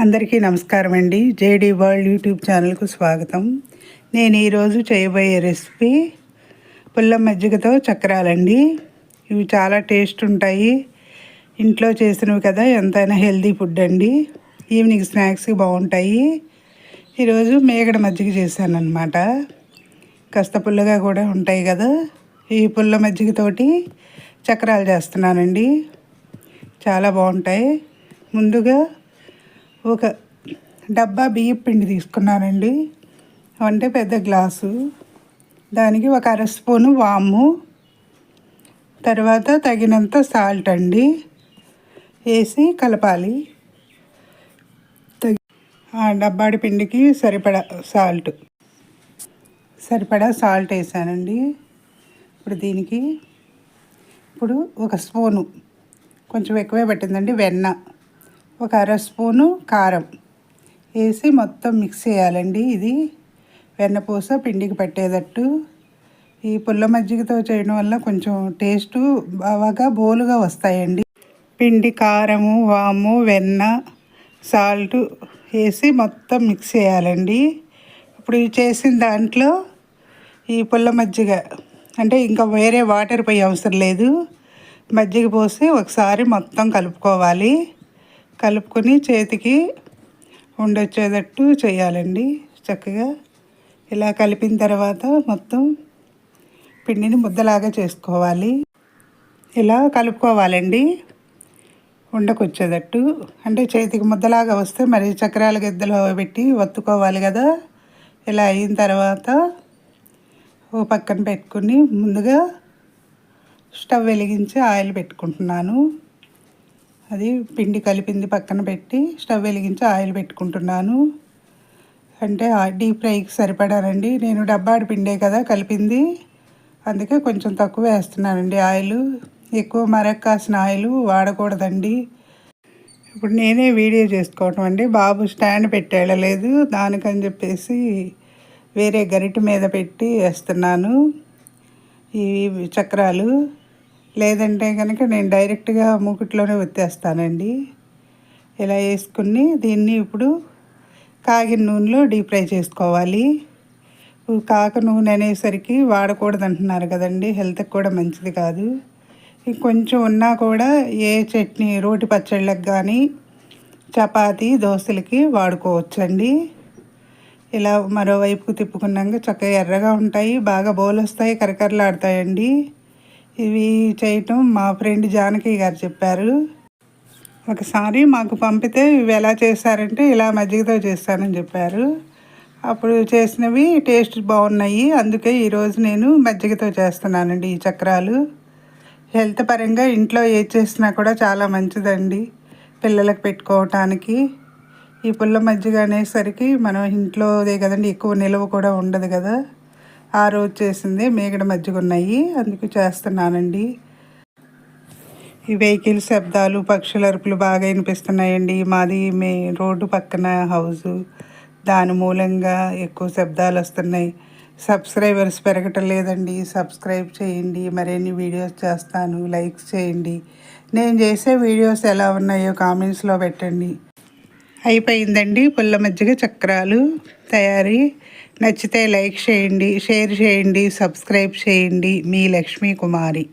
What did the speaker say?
అందరికీ నమస్కారం అండి. జేడీ వరల్డ్ యూట్యూబ్ ఛానల్కు స్వాగతం. నేను ఈరోజు చేయబోయే రెసిపీ పుల్ల మజ్జిగతో చక్రాలండి. ఇవి చాలా టేస్ట్ ఉంటాయి. ఇంట్లో చేసినవి కదా, ఎంతైనా హెల్దీ ఫుడ్ అండి. ఈవినింగ్ స్నాక్స్కి బాగుంటాయి. ఈరోజు మేగడ మజ్జిగ చేశాను అన్నమాట. కాస్త పుల్లగా కూడా ఉంటాయి కదా. ఈ పుల్ల మజ్జిగతోటి చక్రాలు చేస్తున్నానండి. చాలా బాగుంటాయి. ముందుగా ఒక డబ్బా బియ్యం పిండి తీసుకున్నానండి. అంటే పెద్ద గ్లాసు. దానికి ఒక అర స్పూను వాము, తర్వాత తగినంత సాల్ట్ అండి వేసి కలపాలి. ఆ డబ్బాడి పిండికి సరిపడా సాల్ట్ వేసానండి. ఇప్పుడు ఒక స్పూను, కొంచెం ఎక్కువే పట్టిందండి, వెన్న, ఒక అర స్పూను కారం వేసి మొత్తం మిక్స్ చేయాలండి. ఇది వెన్నపూస పిండికి పట్టేటట్టు. ఈ పుల్ల మజ్జిగతో చేయడం వల్ల కొంచెం టేస్టు బాగా బోలుగా వస్తాయండి. పిండి, కారము, వాము, వెన్న, సాల్ట్ వేసి మొత్తం మిక్స్ చేయాలండి. ఇప్పుడు చేసిన దాంట్లో ఈ పుల్ల మజ్జిగ, అంటే ఇంకా వేరే వాటర్ పోయే అవసరం లేదు, మజ్జిగ పోసి ఒకసారి మొత్తం కలుపుకోవాలి. కలుపుకొని చేతికి ఉండొచ్చేటట్టు చేయాలండి. చక్కగా ఇలా కలిపిన తర్వాత మొత్తం పిండిని ముద్దలాగా చేసుకోవాలి. ఇలా కలుపుకోవాలండి ఉండకొచ్చేటట్టు. అంటే చేతికి ముద్దలాగా వస్తే మరి చక్రాల గిద్దలో పెట్టి వత్తుకోవాలి కదా. ఇలా అయిన తర్వాత ఓ పక్కన పెట్టుకుని ముందుగా స్టవ్ వెలిగించి ఆయిల్ పెట్టుకుంటున్నాను. అది పిండి కలిపింది పక్కన పెట్టి స్టవ్ వెలిగించి ఆయిల్ పెట్టుకుంటున్నాను. అంటే డీప్ ఫ్రైకి సరిపడానండి. నేను డబ్బాడి పిండే కదా కలిపింది, అందుకే కొంచెం తక్కువ వేస్తున్నానండి ఆయిల్. ఎక్కువ మరక్కాసిన ఆయిల్ వాడకూడదండి. ఇప్పుడు నేనే వీడియో చేసుకోవటం అండి. బాబు స్టాండ్ పెట్టి వెళ్ళలేదు, దానికని చెప్పేసి వేరే గరిటె మీద పెట్టి వేస్తున్నాను ఈ చక్రాలు. లేదంటే కనుక నేను డైరెక్ట్గా మూకుట్లోనే ఒత్తేస్తానండి. ఇలా వేసుకుని దీన్ని ఇప్పుడు కాగిన నూనెలో డీప్ ఫ్రై చేసుకోవాలి. కాక నూనె అనేసరికి వాడకూడదు అంటున్నారు కదండి, హెల్త్కి కూడా మంచిది కాదు. ఇంకొంచెం ఉన్నా కూడా ఏ చట్నీ, రోటి పచ్చళ్ళకి కానీ చపాతీ, దోశలకి వాడుకోవచ్చండి. ఇలా మరోవైపుకు తిప్పుకున్నాక చక్కగా ఎర్రగా ఉంటాయి, బాగా బోలు వస్తాయి, కరకరలాడతాయండి. ఇవి చేయటం మా ఫ్రెండ్ జానకి గారు చెప్పారు. ఒకసారి మాకు పంపితే ఇవి ఎలా చేశారంటే ఇలా మజ్జిగతో చేస్తానని చెప్పారు. అప్పుడు చేసినవి టేస్ట్ బాగున్నాయి. అందుకే ఈరోజు నేను మజ్జిగతో చేస్తున్నానండి ఈ చక్రాలు. హెల్త్ పరంగా ఇంట్లో ఏది చేసినా కూడా చాలా మంచిదండి పిల్లలకు పెట్టుకోవటానికి. ఈ పుల్ల మజ్జిగ అనేసరికి మనం ఇంట్లోదే కదండి, ఎక్కువ నిల్వ కూడా ఉండదు కదా. ఆ రోజు చేసింది మేగడ మజ్జిగ ఉన్నాయి, అందుకు చేస్తున్నానండి. ఈ వెహికల్ శబ్దాలు, పక్షుల అరుపులు బాగా వినిపిస్తున్నాయండి. మాది రోడ్డు పక్కన హౌసు, దాని మూలంగా ఎక్కువ శబ్దాలు వస్తున్నాయి. సబ్స్క్రైబర్స్ పెరగటం లేదండి. సబ్స్క్రైబ్ చేయండి. మరిన్ని వీడియోస్ చేస్తాను, లైక్స్ చేయండి. నేను చేసే వీడియోస్ ఎలా ఉన్నాయో కామెంట్స్లో పెట్టండి. అయిపోయిందండి పుల్ల మజ్జిగ చక్రాలు తయారీ. నచ్చితే లైక్ చేయండి, షేర్ చేయండి, సబ్స్క్రైబ్ చేయండి. మీ లక్ష్మీ కుమారి.